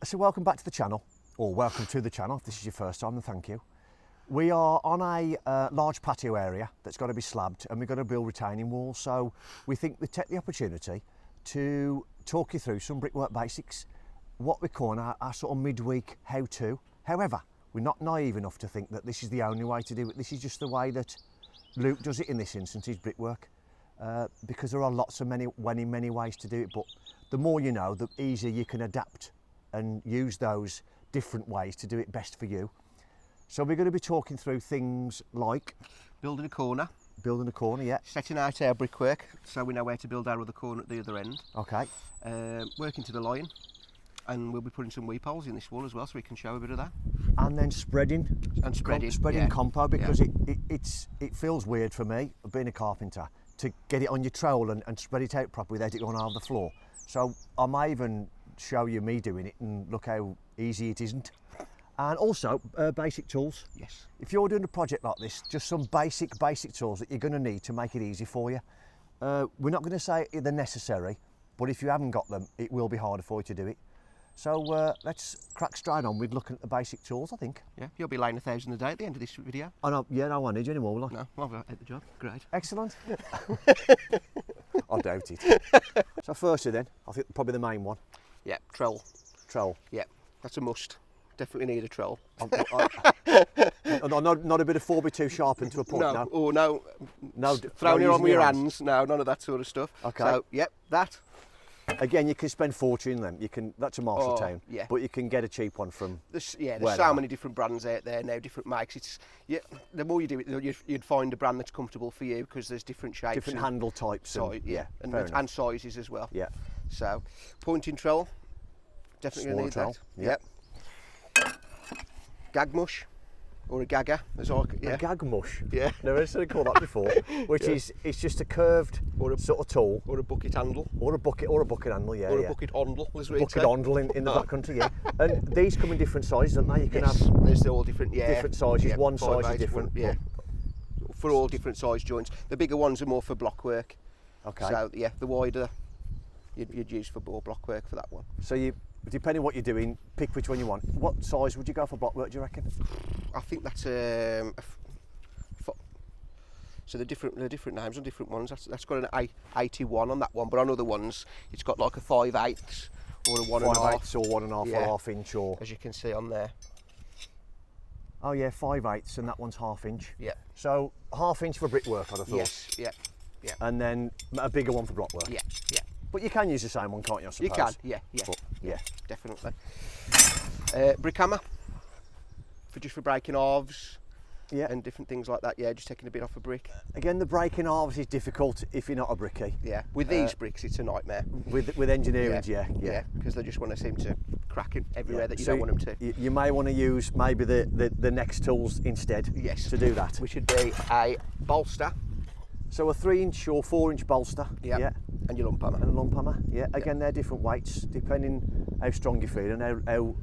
So welcome back to the channel, or welcome to the channel if this is your first time, and thank you. We are on a large patio area that's got to be slabbed, and we've got to build retaining walls, so we think we take the opportunity to talk you through some brickwork basics, what we call our sort of midweek how-to. However, we're not naive enough to think that this is the only way to do it. This is just the way that Luke does it in this instance, is brickwork, because there are lots of many ways to do it, but the more you know, the easier you can adapt and use those different ways to do it best for you. So we're going to be talking through things like building a corner, yeah. setting out our brickwork so we know where to build our other corner at the other end. Okay. Working to the line, and we'll be putting some weep holes in this wall as well, so we can show a bit of that. And then spreading yeah. compo, because it feels weird for me, being a carpenter, to get it on your trowel and spread it out properly without it going over the floor. So I may even show you me doing it, and look how easy it isn't. And also basic tools. Yes. If you're doing a project like this, just some basic tools that you're going to need to make it easy for you. We're not going to say they're necessary, but if you haven't got them, it will be harder for you to do it. So let's crack straight on with looking at the basic tools, I think. Yeah, you'll be laying 1,000 a day at the end of this video. Oh no, yeah, no, I won't need you anymore, will I? No, I've got the job. Great. Excellent. I doubt it. So firstly then, I think probably the main one. Yeah, trowel. Trowel. Yeah, that's a must. Definitely need a trowel. Not a bit of 4x2 sharpened to a point, no? Oh, no. No, throwing it on with your hands. No, none of that sort of stuff. Okay. So, yep, that. Again, you can spend fortune in them. You can. That's a Marshalltown. Yeah. But you can get a cheap one from. There's so many different brands out there now, different makes. The more you do it, you'd find a brand that's comfortable for you, because there's different shapes, different handle types, and sizes as well. Yeah. So, pointing trowel, definitely going to need trowel. that. Yep. Gag mush, or a gagger, as I A gag mush. Yeah. Never heard somebody call that before. Which is, it's just a curved or a sort of tool, or a bucket handle, or a bucket handle, yeah. Or a bucket handle, as we say. Bucket handle in the back country, yeah. And these come in different sizes, don't they? You can have. There's all different, different sizes. One size is different. Yeah. For all different size joints. The bigger ones are more for block work. Okay. So yeah, the wider you'd use for more block work for that one. So you, depending what you're doing, pick which one you want. What size would you go for block work, do you reckon? I think that's so the different names on different ones. That's got an 81 on that one, but on other ones it's got like a 5/8 or a 1.5. 5/8 or 1.5 or half inch, or as you can see on there. Oh yeah, 5/8, and that one's half inch. Yeah. So half inch for brickwork, I'd have thought. Yes. Yeah. Yeah. And then a bigger one for block work. Yeah. Yeah. But you can use the same one, can't you, I suppose? You can. Yeah. Yeah. But, yeah. Definitely. Brick hammer for breaking halves. Yeah. And different things like that. Yeah, just taking a bit off a brick. Again, the breaking halves is difficult if you're not a brickie. Yeah. With these bricks, it's a nightmare. With engineering, yeah. Because they just want to seem to crack it everywhere that you don't want them to. You may want to use maybe the next tools instead. Yes. To do that. Which would be a bolster. So a 3-inch or 4-inch bolster. Yeah. And your lump hammer. And a lump hammer. Yeah. Again, they're different weights depending how strong you feel and how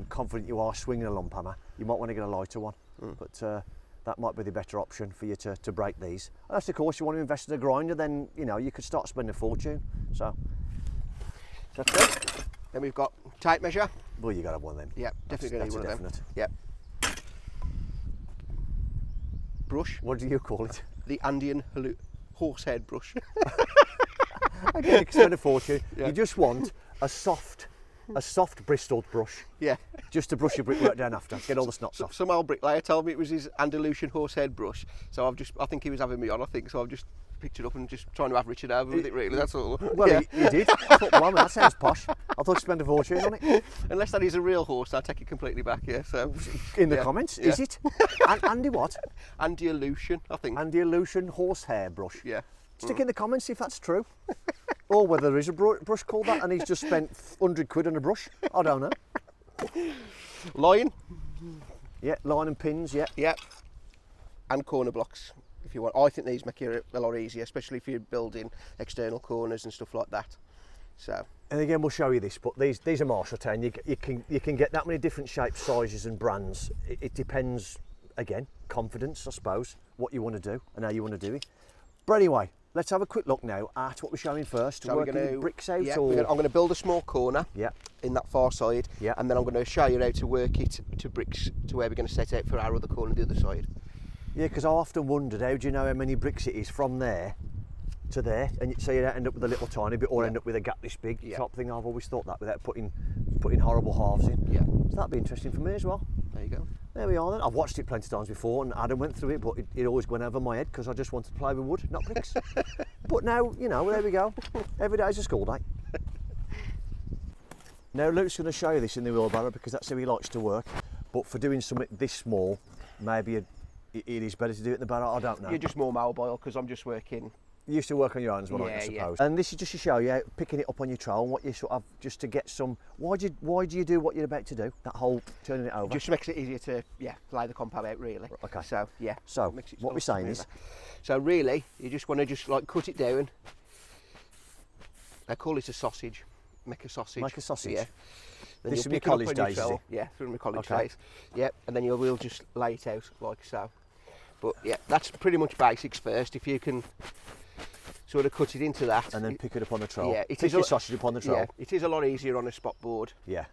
confident you are swinging a lump hammer. You might want to get a lighter one, but that might be the better option for you to break these. Unless, of course, you want to invest in a grinder, then you could start spending a fortune. So that's it. Then we've got tape measure. Well, you got to have one of them. Yeah, definitely going to need one of them. Yep. Brush. What do you call it? The Andean horsehead brush. Again, you can spend a fortune. Yeah. You just want a soft bristled brush. Yeah. Just to brush your brickwork down after, get all the snots off. Some old bricklayer told me it was his Andalusian horsehead brush, so I think he was having me on, so I've just picked it up and just trying to have Richard over with it, really, that's all. Well, yeah. you did. I thought, blimey, that sounds posh. I thought you spent a fortune on it. Unless that is a real horse, I'll take it completely back, yeah. So in the comments, is it? Andy what? Andalusian, I think. Andalusian horsehair brush. Yeah. Stick in the comments if that's true. Or whether there is a brush called that and he's just spent 100 quid on a brush. I don't know. Line. Yeah, line and pins, yeah. Yeah. And corner blocks, if you want. I think these make it a lot easier, especially if you're building external corners and stuff like that. So. And again, we'll show you this, but these are Marshalltown. You can get that many different shapes, sizes and brands. It depends, again, confidence, I suppose, what you want to do and how you want to do it. But anyway, let's have a quick look now at what we're showing first. So Working with bricks out, yeah, or I'm going to build a small corner. Yeah. in that far side, Yeah. and then I'm going to show you how to work it to bricks to where we're going to set out for our other corner, the other side. Yeah, because I often wondered, how do you know how many bricks it is from there to there? And so you end up with a little tiny bit, or end up with a gap this big type thing. I've always thought that without putting horrible halves in. Yeah. So that'd be interesting for me as well. There you go. There we are then. I've watched it plenty of times before, and Adam went through it, but it always went over my head because I just wanted to play with wood, not bricks. But now, you know, there we go. Every day's a school day. Now Luke's going to show you this in the wheelbarrow because that's how he likes to work. But for doing something this small, maybe it is better to do it in the barrow. I don't know. You're just more mobile because I'm just working. You used to work on your own as well, I suppose. And this is just to show you how picking it up on your trowel and what you sort of just to get some. Why do you do what you're about to do? That whole turning it over. Just makes it easier to lay the compound out really. Okay. So yeah. So what we're saying is. So really, you just want to like cut it down. They call it a sausage. Make a sausage. Make a sausage. Yeah. Then This you'll from your pick it up college on your days, is trowel. it? Yeah, from my college Okay. days. Yeah, and then you will just lay it out like so. But yeah, that's pretty much basics first. If you can sort of cut it into that. And then pick it up on the trowel. Yeah, Pick your sausage up on the trowel. Yeah, it is a lot easier on a spot board. Yeah.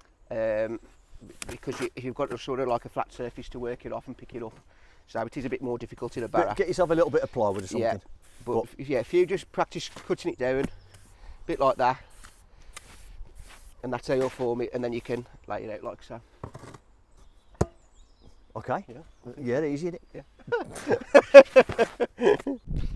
Because you've got a sort of like a flat surface to work it off and pick it up. So it is a bit more difficult in a barrow. But get yourself a little bit of plywood or something. Yeah, but if you just practice cutting it down, a bit like that, and that's how you'll form it, and then you can lay it out like so. Okay. Yeah, easy, isn't it? Yeah.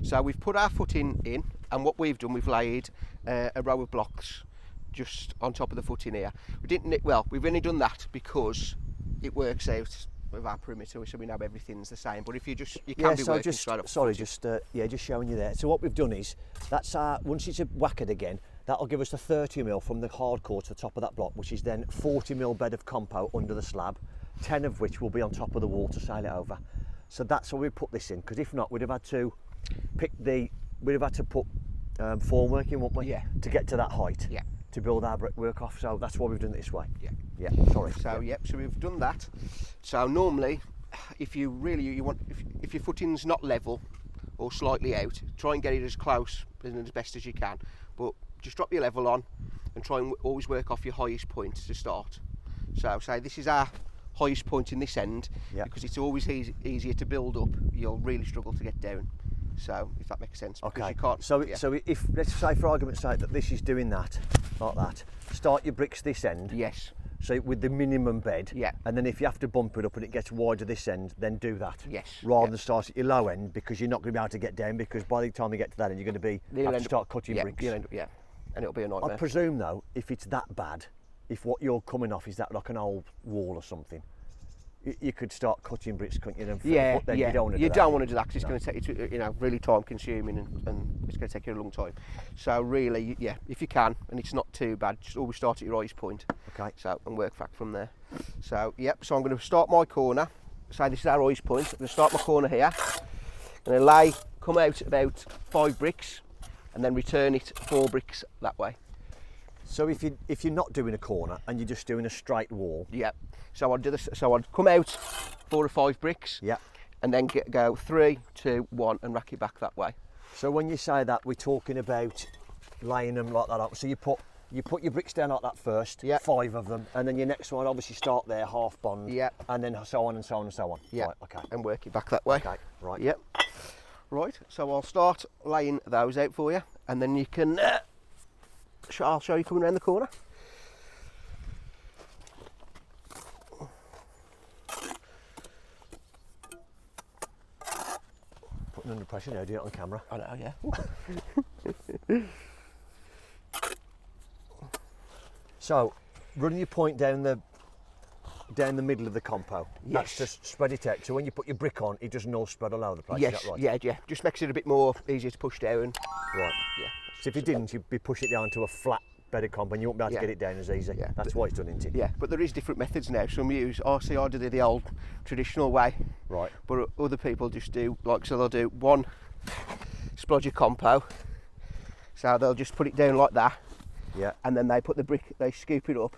So we've put our footing in, and what we've done, we've laid a row of blocks just on top of the footing here. We've only done that because it works out with our perimeter, so we know everything's the same. But if you can be working straight up. Sorry, just showing you there. So what we've done is that's once it's whacked again, that'll give us the 30mm from the hardcore to the top of that block, which is then 40mm bed of compo under the slab, 10 of which will be on top of the wall to sail it over. So that's why we put this in, because if not, we'd have had to put formwork in, wouldn't we? Yeah. To get to that height. Yeah. To build our brickwork off. So that's why we've done it this way. Yeah. Yeah. Sorry. So so we've done that. So normally, if you want, if your footing's not level or slightly out, try and get it as close and as best as you can. But just drop your level on and try and always work off your highest point to start. So say this is our highest point in this end, because it's always easier to build up. You'll really struggle to get down. So if that makes sense. Okay. You can't, so if let's say for argument's sake that this is doing that like that, start your bricks this end. Yes. So with the minimum bed. Yeah. And then if you have to bump it up and it gets wider this end, then do that. Yes. Rather than start at your low end, because you're not going to be able to get down, because by the time you get to that end, you're going to have to start cutting bricks. And it'll be a nightmare. I presume though, if it's that bad, if what you're coming off is that like an old wall or something, you could start cutting bricks, couldn't you? You don't want to do that. don't want to do that because it's going to take it's really time consuming and it's going to take you a long time. So really, if you can and it's not too bad, just always start at your highest point. Okay. So and work back from there. So so I'm going to start my corner. Say this is our highest point. I'm going to start my corner here. I'm going to come out about 5 bricks and then return it 4 bricks that way. So if you're not doing a corner and you're just doing a straight wall. Yeah. So I'd do this. So I'd come out 4 or 5 bricks. Yeah. And then go 3, 2, 1 and rack it back that way. So when you say that, we're talking about laying them like that up. So you put your bricks down like that first, 5 of them, and then your next one obviously start there, half bond, and then so on and so on and so on. Yeah. Right, okay. And work it back that way. Okay. Right. Yep. Right. So I'll start laying those out for you, and then you can. I'll show you coming around the corner. Putting under pressure now, do it on camera. I know, yeah. So, running your point down the middle of the compo. That's just spread it out. So when you put your brick on, it doesn't all spread all over the place. Yes, is that right? yeah. Just makes it a bit more easier to push down. Right. Yeah. So if you didn't, you'd be pushing it down to a flat bed of compo and you won't be able to get it down as easy. Yeah. That's why it's done, isn't it? Yeah, but there is different methods now. Some use I do the old traditional way. Right. But other people just do so they'll do 1 splodge of compo. So they'll just put it down like that. Yeah. And then they put the brick, they scoop it up.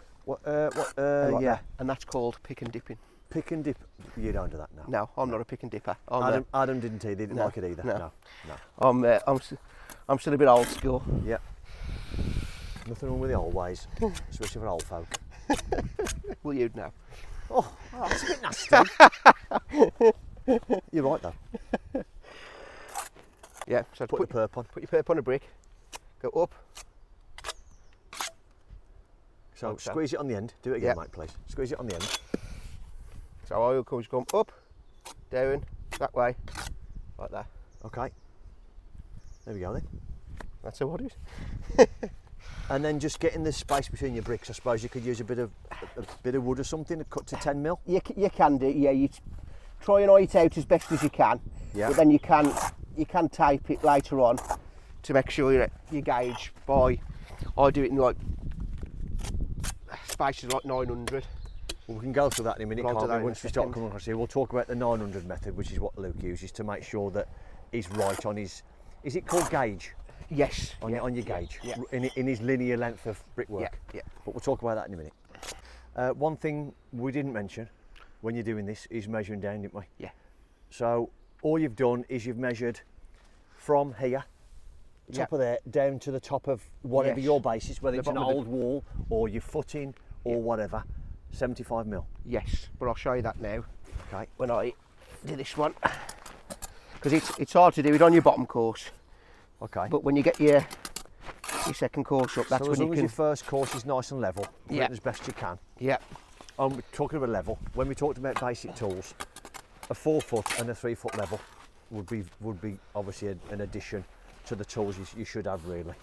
Yeah. And that's called pick and dipping. Pick and dip. You don't do that now. No, I'm not a pick and dipper. Adam didn't either. He didn't like it either. No. No. I'm still a bit old school. Yeah. Nothing wrong with the old ways, especially for old folk. Well, you'd know. Oh, that's a bit nasty. You're right though. Yeah, so Put the perp on. Put your perp on a brick, go up. So like squeeze it on the end. Do it again, Yeah. mate, please. Squeeze it on the end. So I will always come up, down, that way, like that. Okay. There we go then. That's how it is. And then just getting the space between your bricks. I suppose you could use a bit of wood or something to cut to 10 mil. You can do, yeah. You try and eye it out as best as you can. Yeah. But then you can type it later on to make sure you gauge by. I do it in like spaces like 900. Well, we can go through that in a minute, We'll do can't that we? in a Once we start second. coming across here, we'll talk about the 900 method, which is what Luke uses to make sure that he's right on his. Is it called gauge? Yes. On your gauge, Yeah. in his linear length of brickwork. Yeah. But we'll talk about that in a minute. One thing we didn't mention when you're doing this is measuring down, didn't we? Yeah. So all you've done is you've measured from here, top of there, down to the top of whatever Yes. your base is, whether The it's an bottom of old wall or your footing or whatever, 75 mil. Yes, but I'll show you that now Okay. when I do this one, because it's hard to do it on your bottom course. Okay. But when you get your second course up, that's so when as you long as can. your first course is nice and level, do Yeah. it as best you can. Yeah. We're talking about level. When we talked about basic tools, a 4 foot and a 3 foot level would be obviously an addition to the tools you should have really.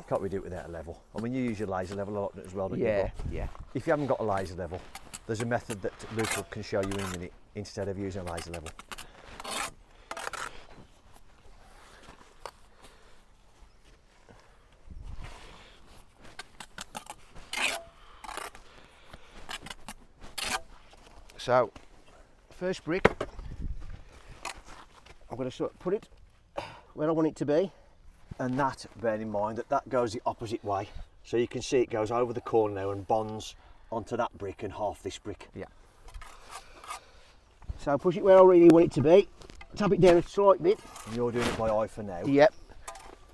Can't we do it without a level? I mean, you use your laser level a lot as well, don't you? Yeah. But Yeah. if you haven't got a laser level, there's a method that Luke can show you in a minute instead of using a laser level. So, first brick, I'm going to sort of put it where I want it to be. And that, bear in mind, that goes the opposite way. So you can see it goes over the corner now and bonds onto that brick and half this brick. Yeah. So push it where I really want it to be. Tap it down a slight bit. And you're doing it by eye for now. Yep.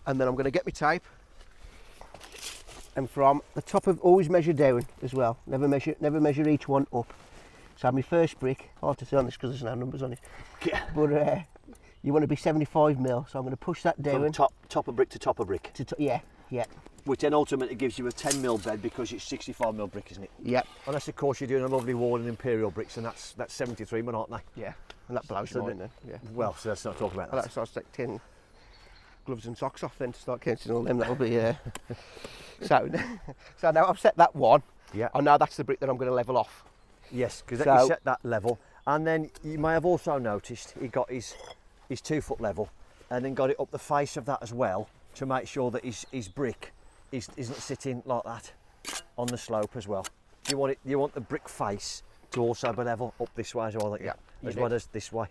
And then I'm going to get my tape. And from the top of, always measure down as well. Never measure each one up. So my first brick, hard to say on this because there's no numbers on it. Yeah. But you want to be 75 mil. So I'm going to push that down. From top of brick to top of brick. Yeah. Which then ultimately gives you a 10 mil bed because it's 65 mil brick, isn't it? Yep. Unless of course you're doing a lovely wall in imperial bricks, and that's 73 mil, aren't they? Yeah. And that blows So mine then. Yeah. Well, so let's not talk about Well, that. that's so I'll stick 10 gloves and socks off then to start counting all them. That'll be so now I've set that one. Yeah. I know that's the brick that I'm going to level off. Yes, because So- you set that level, and then you may have also noticed he got his 2 foot level, and then got it up the face of that as well to make sure that his brick isn't sitting like that on the slope as well. You want the brick face to also be level up this way as well, don't you? Yeah, As you well do. as this way.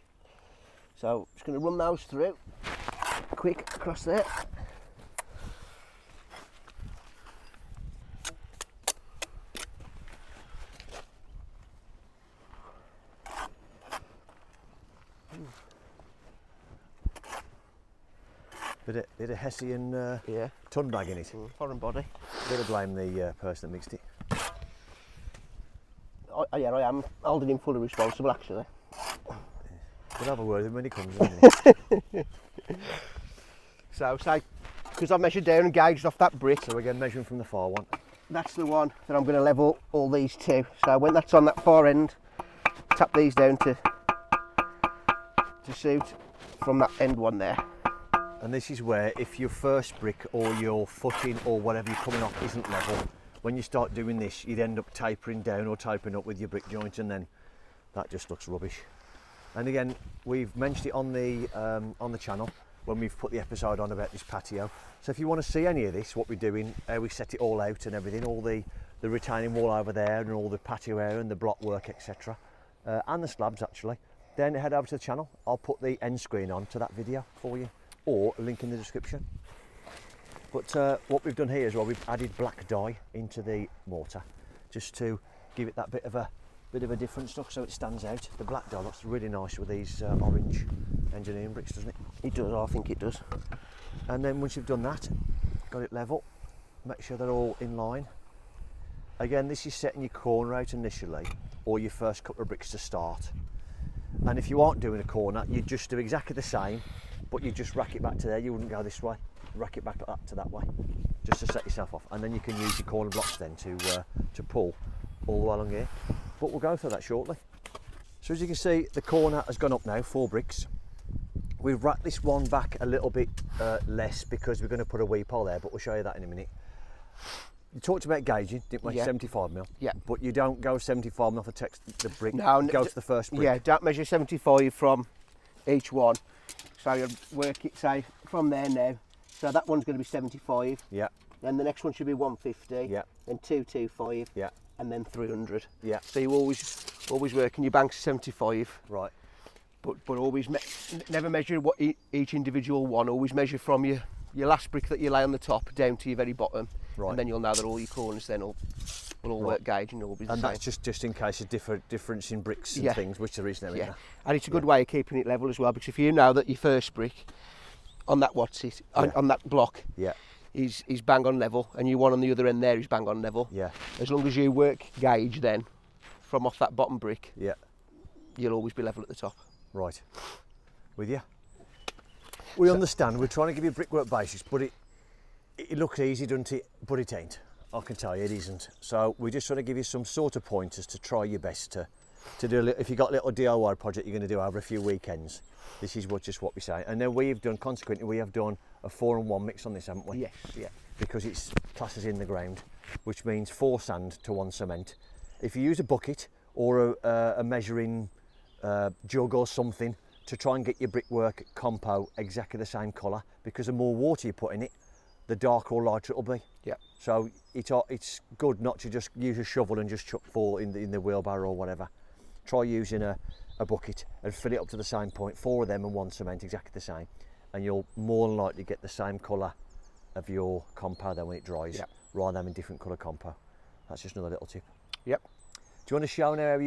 So just going to run those through quick across there. Bit of Hessian Yeah. ton bag in it. Foreign body. Gotta blame the person that mixed it. Yeah, I am holding him fully responsible actually. We'll have a word with him when he comes, isn't he? So say, because I've measured down and gauged off that brick, So again, measuring from the far one. that's the one that I'm going to level all these to. So when that's on that far end, tap these down to suit from that end one there. And this is where, if your first brick or your footing or whatever you're coming off isn't level, when you start doing this, you'd end up tapering down or tapering up with your brick joint, and then that just looks rubbish. And again, we've mentioned it on the channel when we've put the episode on about this patio. So if you want to see any of this, what we're doing, how we set it all out and everything, all the retaining wall over there and all the patio area and the block work, etc., and the slabs actually, then head over to the channel. I'll put the end screen on to that video for you, or a link in the description. But what we've done here as well, we've added black dye into the mortar just to give it that bit of a different look so it stands out. The black dye looks really nice with these orange engineering bricks, doesn't it? It does, I think it does. And then once you've done that, got it level, make sure they're all in line. Again, this is setting your corner out initially, or your first couple of bricks to start. And if you aren't doing a corner, you just do exactly the same, but you just rack it back to there. You wouldn't go this way, rack it back to that way, just to set yourself off. And then you can use your corner blocks then to pull all the way along here. But we'll go through that shortly. So as you can see, the corner has gone up now, 4 bricks. We've racked this one back a little bit less because we're going to put a wee pole there, but we'll show you that in a minute. You talked about gauging, didn't we? Yeah. 75mm. Yeah. But you don't go 75mm off the brick. No, go to the first brick. Yeah, don't measure 75 from each one. So you'll work it, say, from there now. So that one's going to be 75. Yeah. Then the next one should be 150. Yeah. Then 225. Yeah. And then 300. Yeah. So you always work in your banks 75. Right. But always never measure what each individual one. Always measure from your last brick that you lay on the top down to your very bottom. Right. And then you'll know that all your corners then will all work gauge and all be the And same. that's just in case of difference in bricks and Yeah. things, which there is now. Yeah, and it's a good way of keeping it level as well, because if you know that your first brick on that on that block Yeah. is bang on level, and your one on the other end there is bang on level. Yeah. As long as you work gauge then from off that bottom brick, Yeah. you'll always be level at the top. Right. With you. We understand. We're trying to give you brickwork basics, but it looks easy, doesn't it? But it ain't. I can tell you it isn't. So we're just trying to give you some sort of pointers to try your best to do. If you've got a little DIY project you're going to do over a few weekends, this is just what we say. And then consequently, we have done a 4-and-1 mix on this, haven't we? Yes, yeah. Because it's classes in the ground, which means 4 sand to 1 cement. If you use a bucket or a measuring jug or something to try and get your brickwork compo exactly the same colour, because the more water you put in it, the darker or lighter it'll be. Yeah. So it's good not to just use a shovel and just chuck 4 in the wheelbarrow or whatever. Try using a bucket and fill it up to the same point, 4 of them and 1 cement, exactly the same, and you'll more than likely get the same colour of your compo then when it dries, Yeah. rather than having different colour compo. That's just another little tip. Yep. Do you want to show now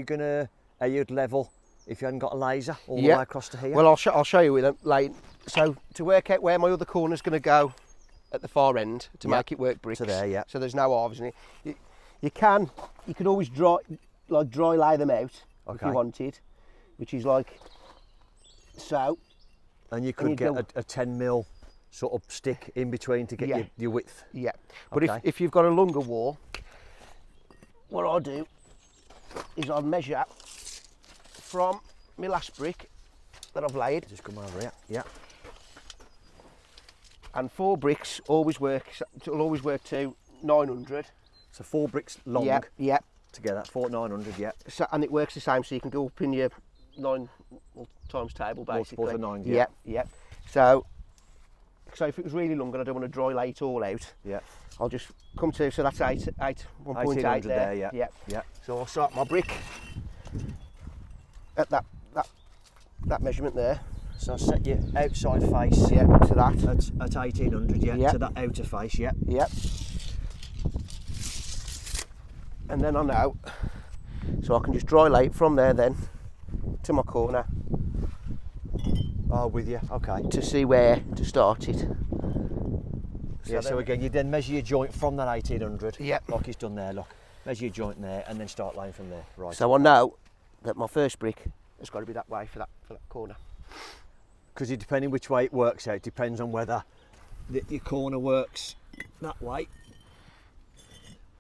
how you'd level if you hadn't got a laser all the way across to here? Well, I'll show you with them later. So to work out where my other corner's going to go at the far end to make it work bricks. To there, yeah. So there's no halves in it. You could always dry lay them out if you wanted, which is like so. And you could get a 10mm sort of stick in between to get your width. Yeah. But if you've got a longer wall, what I'll do is I'll measure from my last brick that I've laid. Just come over here. Yeah. And 4 bricks always work. It'll always work to 900. So 4 bricks long. Yeah. Together, 900. Yeah. So, and it works the same. So you can go up in your 9 times table basically. Multiples of 9. Yeah. Yeah. So if it was really long and I don't want to dry lay it all out, Yeah. I'll just come to, so that's 1.8 there. there. Yeah. Yeah. Yeah. So I'll start my brick at that measurement there. So set your outside face. Yeah. To that. At 1800. Yeah. Yeah. To that outer face. Yeah. Yep. And then I know, so I can just dry lay it from there then to my corner. Oh, with you. Okay. To see where to start it. So again, you then measure your joint from that 1800. Yep. Like he's done there. Look. Measure your joint there, and then start laying from there. Right. So I know that my first brick has got to be that way for that corner. Because depending which way it works out, depends on whether your corner works that way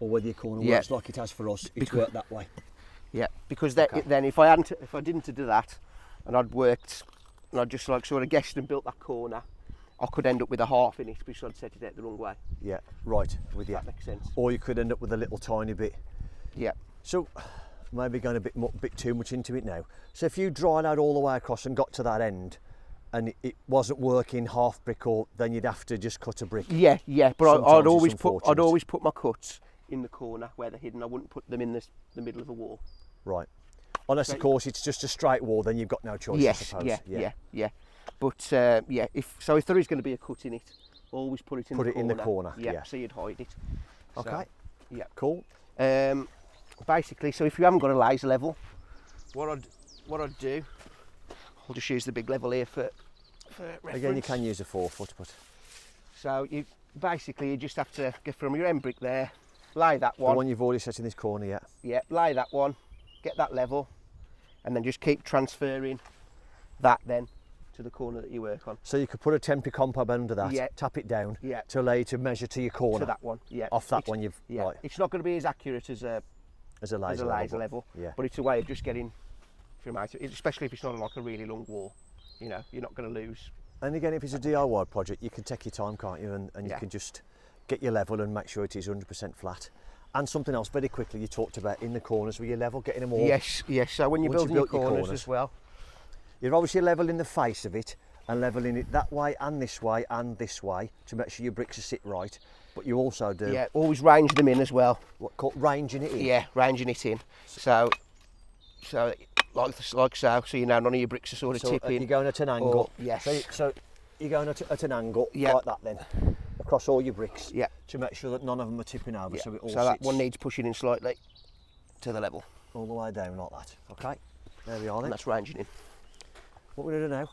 or whether your corner works like it has for us. It's worked that way. Yeah, because then if I didn't do that, and I'd worked, and I'd just like sort of guessed and built that corner, I could end up with a half in it because I'd set it out the wrong way. Yeah, right, with you. That makes sense. Or you could end up with a little tiny bit. Yeah. So maybe going a bit too much into it now. So if you dried out all the way across and got to that end, and it wasn't working half brick, or then you'd have to just cut a brick. Yeah, but I'd always put my cuts in the corner where they're hidden. I wouldn't put them in the middle of a wall. Right. Unless of course it's just a straight wall, then you've got no choice. Yes, I suppose. yeah. But if there is going to be a cut in it, always put it in the corner. Yeah, so you'd hide it. Okay. So, yeah. Cool. Basically, so if you haven't got a laser level, what I'd do, I'll just use the big level here for reference. Again, you can use a 4-foot, but so basically you just have to go from your end brick there, lay that one. The one you've already set in this corner, yeah. Yeah, lay that one, get that level, and then just keep transferring that then to the corner that you work on. So you could put a temporary compound under that, Yeah. tap it down Yeah. to allow you to measure to your corner. To that one, yeah. Off that one you've, Yeah, right, it's not going to be as accurate as a laser level, yeah. but it's a way of just getting from out, especially if it's not like a really long wall. You know, you're not going to lose. And again, if it's a DIY project, you can take your time, can't you? And you Yeah. can just get your level and make sure it is 100% flat. And something else very quickly you talked about in the corners with your level, getting them all. Yes, yes. So when you're Once you've building your built your corners corners. as well. You're obviously leveling the face of it and leveling it that way and this way to make sure your bricks are sit right. But you also do Yeah, always range them in as well. what called ranging it in. Yeah, ranging it in. So like so you know none of your bricks are sort of So tipping. you're going at an angle. yes. So you're going at an angle Yeah. like that then, across all your bricks. Yeah. To make sure that none of them are tipping over. Yeah. So it all So that sits one needs pushing in slightly to the level. all the way down like that. Okay. There we are And then. that's ranging in. What we're going to do now?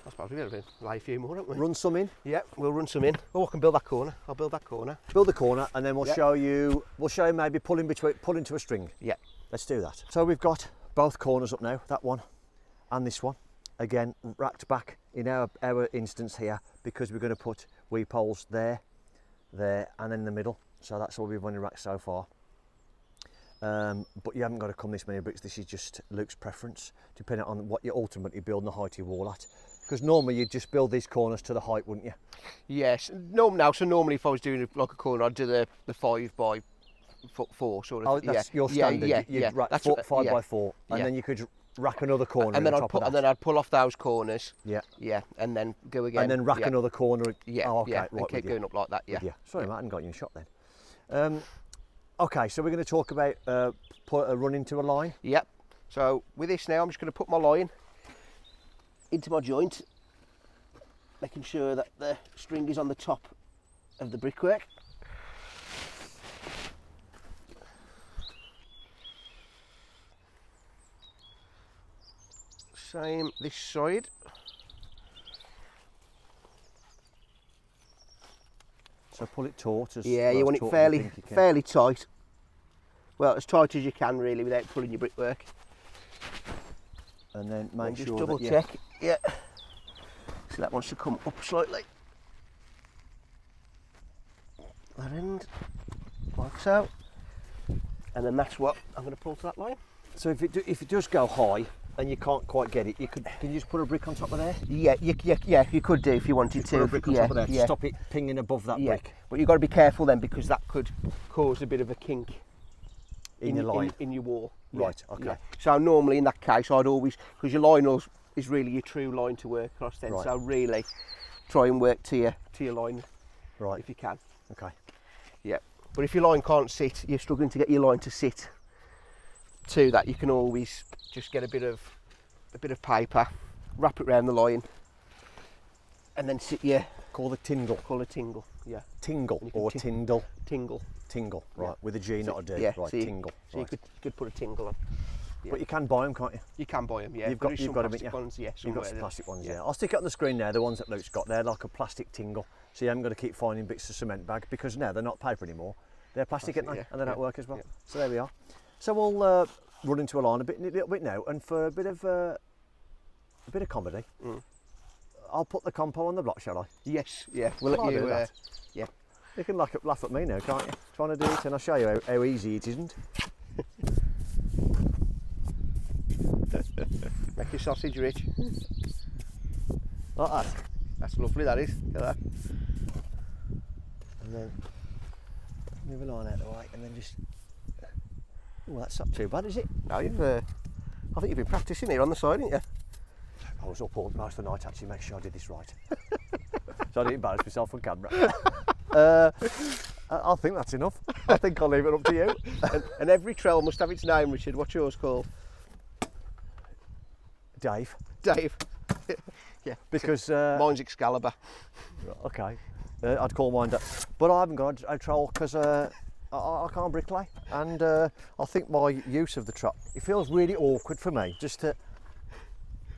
I suppose we're going to lay a few more, haven't we? Run some in. Yeah, we'll run some in. Oh, I can build that corner. I'll build that corner. Build the corner, and then we'll Yeah. show you. We'll show you maybe pulling to a string. Yeah. Let's do that. So we've got both corners up now, that one and this one. Again, racked back in our instance here because we're going to put weep holes there, and in the middle. So that's all we've only racked so far. But you haven't got to come this many bricks. This is just Luke's preference, depending on what you're ultimately building the height of your wall at. Because normally you'd just build these corners to the height, wouldn't you? Yes. No, now, so normally if I was doing like a corner, I'd do the 5x4 sort of. Oh, that's your standard. You'd rack That's 5 by 4, and Yeah. then you could rack another corner. And then on I'd top pull, of and that. then I'd pull off those corners. Yeah. Yeah, and then go again. And then rack yeah. another corner. Yeah, Oh, okay. yeah, Right, and with keep you. going up like that. Yeah. With you. Sorry, Matt, I hadn't got you in shot then. Okay, so we're going to talk about put a run into a line. Yep. So with this now, I'm just going to put my line into my joint, making sure that the string is on the top of the brickwork. Same this side. So pull it taut. Yeah, you want it fairly tight. Well, as tight as you can really without pulling your brickwork. And then And make just sure double that you- check. Yeah. So that wants to come up slightly. That end, like so. And then that's what I'm going to pull to that line. So if it does go high and you can't quite get it, can you just put a brick on top of there? Yeah, you could do if you wanted to. Put a brick on yeah, top of there to yeah, stop it pinging above that yeah. brick But you've got to be careful then because that could cause a bit of a kink in your line. in your wall. Right, Yeah, okay. yeah. So normally in that case I'd always, because your line is really your true line to work across then. Right. So really try and work to your line Right. if you can. Okay. Yeah. But if your line can't sit, you're struggling to get your line to sit to that, you can always just get a bit of paper, wrap it around the line, and then sit your Call it tingle. call it tingle. Yeah. Tingle You can or tin- tindle. Tingle. Tingle. Right. Yeah. With a G, not a D. Yeah. Right. So you, tingle. So Right. you could put a tingle on. Yeah. But you can buy them, can't you? You can buy them. Yeah. You've got There is you've some got them, plastic yeah. ones. Yeah. You've got some somewhere. plastic ones, Yeah. yeah. I'll stick it on the screen there, the ones that Luke's got. They're like a plastic tingle. So you haven't got to keep finding bits of cement bag because now they're not paper anymore. They're plastic, aren't they? yeah, And they don't yeah, work as well. yeah. So there we are. So we'll run into a line a little bit now, and for a bit of comedy, I'll put the compo on the block, shall I? Yes. Yeah. We'll I'll let do you. that. Yeah. You can laugh at me now, can't you? Trying to do it, and I'll show you how easy it isn't. Make your sausage rich. Like that. That's lovely. That is. Look at that. And then move a line out of the way, and then just. Oh, that's not too bad, is it? Now you've. I think you've been practicing here on the side, haven't you? I was up all most of the night actually, make sure I did this right. So I didn't embarrass myself on camera. I think that's enough. I think I'll leave it up to you. And every trail must have its name, Richard. What's yours called? Dave. Dave. Yeah. Because Mine's Excalibur. okay, I'd call mine Dave. But I haven't got a troll because I can't bricklay, and I think my use of the trap, it feels really awkward for me just to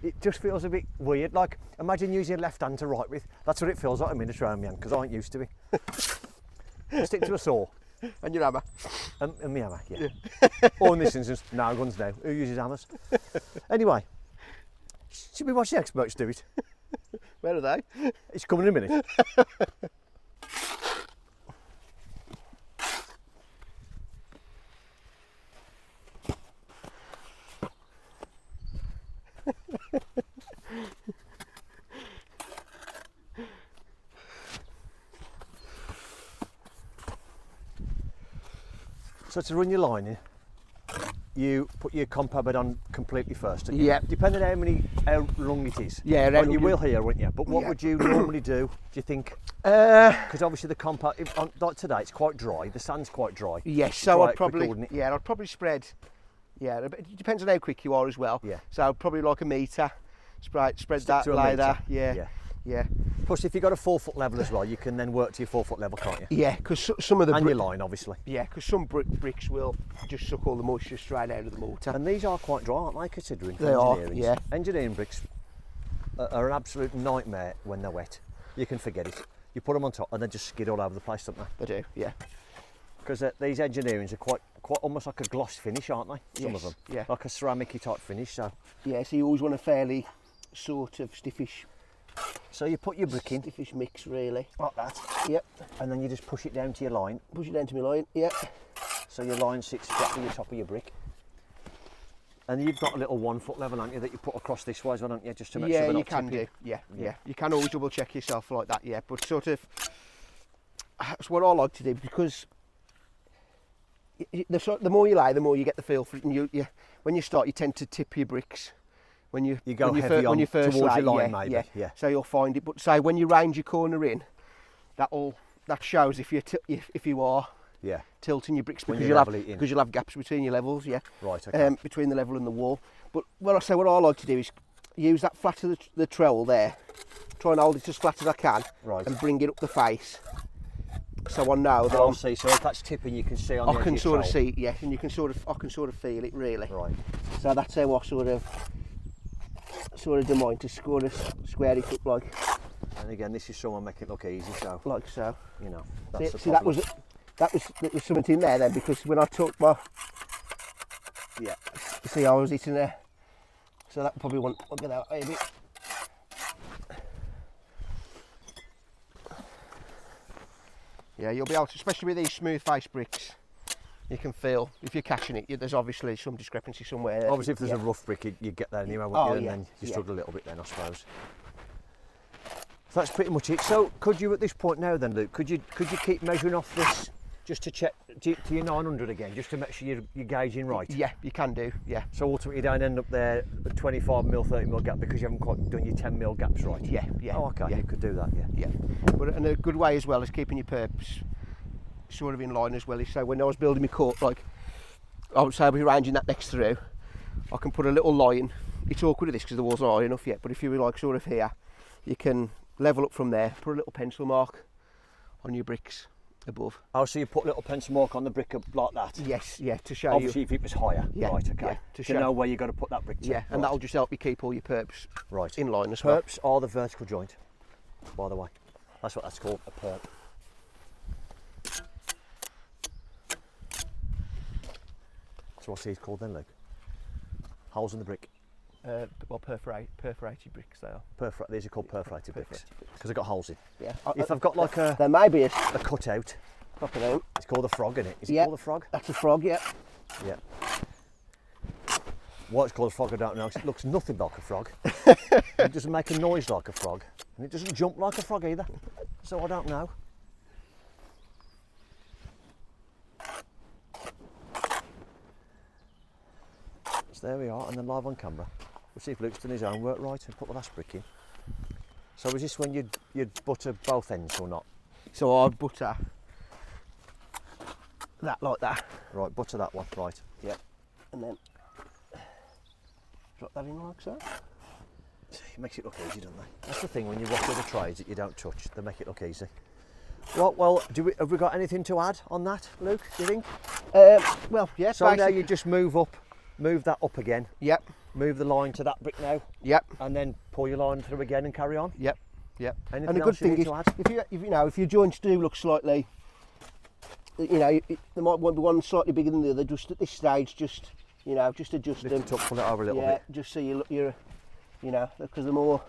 it just feels a bit weird. Like, imagine using your left hand to write with. That's what it feels like a minute around my hand, because I ain't used to it. I stick to a saw. And your hammer. And my hammer, yeah. Or in this instance, no guns now. Who uses hammers? Anyway, should we watch the experts do it? Where are they? It's coming in a minute. So to run your lining, you put your compound bed on completely first. Don't you? Yeah. Depending how long it is. Yeah, Like you will here, won't you? But what Yeah. would you normally do? Do you think? Because obviously the compound, like today, it's quite dry. The sand's quite dry. Yes, It's so dry I'd out probably, quicker, wouldn't it? yeah, I'd probably spread, yeah, it depends on how quick you are as well. Yeah. So probably like a metre, spread that, to a lay metre, that, yeah, yeah. yeah. Plus, if you've got a 4 foot level as well, you can then work to your 4 foot level, can't you? Yeah, because some of the And your line, obviously. yeah, because some bricks will just suck all the moisture straight out of the mortar. And these are quite dry, aren't they, considering? They are, engineering? yeah. Engineering bricks are an absolute nightmare when they're wet. You can forget it. You put them on top and they just skid all over the place, don't they? They do, yeah. Because these engineerings are quite almost like a gloss finish, aren't they? Some of Yes, them. yeah. Like a ceramic-y type finish. Yeah, so you always want a fairly sort of stiffish So you put your brick in stiffish mix, really. like that, Yep. and then you just push it down to your line. Push it down to my line. Yep. So your line sits exactly on the top of your brick. And you've got a little 1 foot level, haven't you, that you put across this way as well, don't you? Just to make sure Yeah, they're you not can tipping. do. Yeah, Yeah. yeah. You can always double check yourself like that. Yeah, but sort of that's what I like to do, because the more you lay, the more you get the feel for it. And when you start, you tend to tip your bricks. When you go when heavy when you first towards lay, your line, yeah, maybe, yeah. So you'll find it. But say when you round your corner in, that shows if you are Yeah. tilting your bricks, When because you you'll have level it in. because you'll have gaps between your levels. Yeah. Right, okay. Between the level and the wall. But what I like to do is use that flat of the trowel there, try and hold it as flat as I can, Right. and bring it up the face. So I know that I'll see. So if that's tipping, you can see on the I edge can of your sort of trowel. see it, yeah, and I can sort of feel it, really. Right. So that's how I sort of do mine, to square it up And again, this is someone making it look easy, so like so. you know. That's the See, that problem. was something in there then, because when I took my, yeah, you see I was hitting there. So that probably won't get out a bit. Yeah, you'll be able to, especially with these smooth face bricks, you can feel, if you're catching it, there's obviously some discrepancy somewhere. Obviously, if there's yeah. a rough brick, you get that anyway, wouldn't Oh, you? And yeah, then you yeah. struggle a little bit then, I suppose. So that's pretty much it. So could you, at this point now then, Luke, could you keep measuring off this just to check to your 900 again, just to make sure you're gauging right? Yeah, you can do, yeah. So ultimately you don't end up there at 25mm, 30mm gap because you haven't quite done your 10mm gaps right? Yeah, yeah. Oh, okay, yeah. you could do that, yeah. Yeah, but and a good way as well is keeping your perps sort of in line as well. So when I was building my court, like I would say I'll be ranging that next through, I can put a little line. It's awkward with this because the walls aren't high enough yet, but if you were like sort of here, you can level up from there, put a little pencil mark on your bricks above. Oh, so you put a little pencil mark on the brick up like that? Yes, yeah, to show Obviously if it was higher, Yeah, right, okay. yeah, to to know show- where you've got to put that brick to. yeah, and right. that'll just help you keep all your perps Right. in line as well. Perps are the vertical joint, by the way. That's what that's called, a perp. So what's these called then, Luke? Holes in the brick. Well, perforated bricks they are. These are called perforated bricks Perforated because they've got holes in. Yeah. If I've got like a There may be a cutout, proper name. it's called a frog, isn't it? Is it Yeah. called a frog? That's a frog, yeah. Yeah. Why it's called a frog, I don't know. 'Cause it looks nothing like a frog. It doesn't make a noise like a frog, and it doesn't jump like a frog either. So I don't know. So there we are, and then live on camera. We'll see if Luke's done his own work right and put the last brick in. So is this when you'd butter both ends or not? So I'd butter that like that. Right, butter that one, right. Yeah. And then drop that in like so. It makes it look easy, doesn't they? That's the thing when you work with the trades that you don't touch, they make it look easy. Right, well, have we got anything to add on that, Luke, do you think? Well, yeah, So now basically. you just move that up again. Yep. move the line to that brick now, Yep. and then pull your line through again and carry on. Yep. Yep. Anything And the good else you thing need is, to add? if your joints do look slightly, there might be one slightly bigger than the other. Just at this stage, just adjust Lift them. it up, pull it over a little Yeah, bit. just so you're, because the more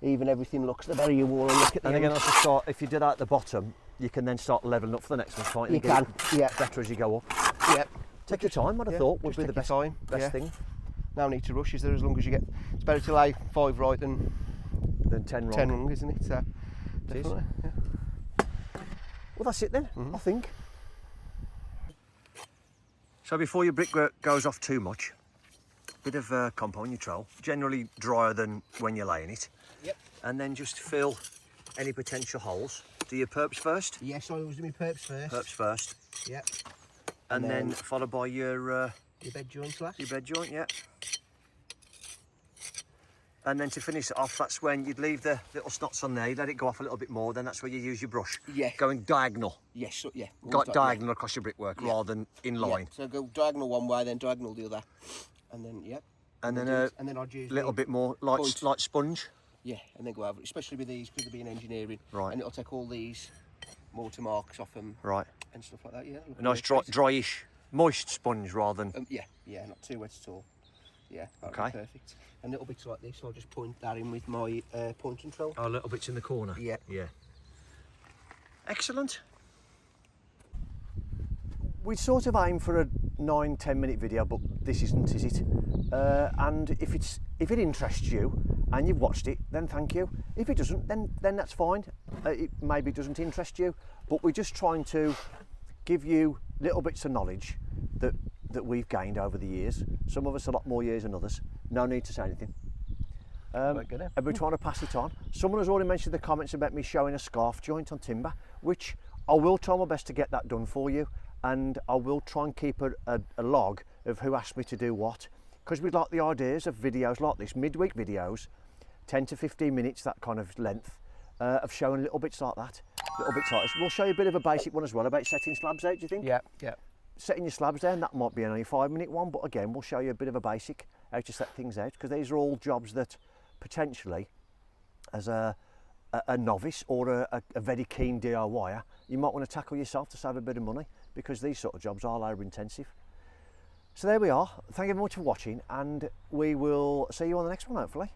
even everything looks, the better you want to look at the And end. again, also start, if you do that at the bottom, you can then start leveling up for the next one, can't you? You Get can, yeah. better as you go up. Yeah. Take your time, I'd have thought, would just be the take your best, time, yeah. thing. No need to rush, is there? As long as you get, it's better to lay 5 right than Then 10 wrong. 10 wrong, isn't it? So, It is. definitely. Yeah. Well, that's it then, I think. So before your brickwork goes off too much, bit of compound neutral, generally drier than when you're laying it. Yep. And then just fill any potential holes. Do your perps first? Yes, I always do my perps first. Perps first. Yep. And And then then followed by your bed joints last. bed joint, yeah. And then to finish it off, that's when you'd leave the little snots on there, you let it go off a little bit more, then that's where you use your brush. Yeah. Going diagonal. Yes, so, yeah. Diagonal across your brickwork rather than in line. Yeah. So go diagonal one way, then diagonal the other, and then And then I'd use a little the bit more light sponge. Yeah, and then go over, especially with these because they're being engineering. Right. And it'll take all these mortar marks off them. Right. And stuff like that. Yeah. A nice dryish, moist sponge rather than. Yeah, not too wet at all. Yeah. Okay. Be perfect. And little bits like this, I'll just point that in with my point and control. Oh, little bits in the corner. Yeah. Yeah. Excellent. We sort of aim for a 9-10 minute video, but this isn't, is it? And if it interests you and you've watched it, then thank you. If it doesn't, then that's fine. It maybe doesn't interest you, but we're just trying to give you little bits of knowledge that we've gained over the years. Some of us a lot more years than others. No need to say anything. And we're trying to pass it on. Someone has already mentioned in the comments about me showing a scarf joint on timber, which I will try my best to get that done for you, and I will try and keep a log of who asked me to do what, because we'd like the ideas of videos like this, midweek videos, 10 to 15 minutes, that kind of length, of showing little bits like that, little bits like this. We'll show you a bit of a basic one as well about setting slabs out, do you think? Yeah, yeah. Setting your slabs down, that might be an only 5-minute one, but again, we'll show you a bit of a basic, how to set things out, because these are all jobs that potentially, as a novice or a very keen DIYer, you might want to tackle yourself to save a bit of money, because these sort of jobs are labour intensive. So there we are. Thank you very much for watching, and we will see you on the next one, hopefully.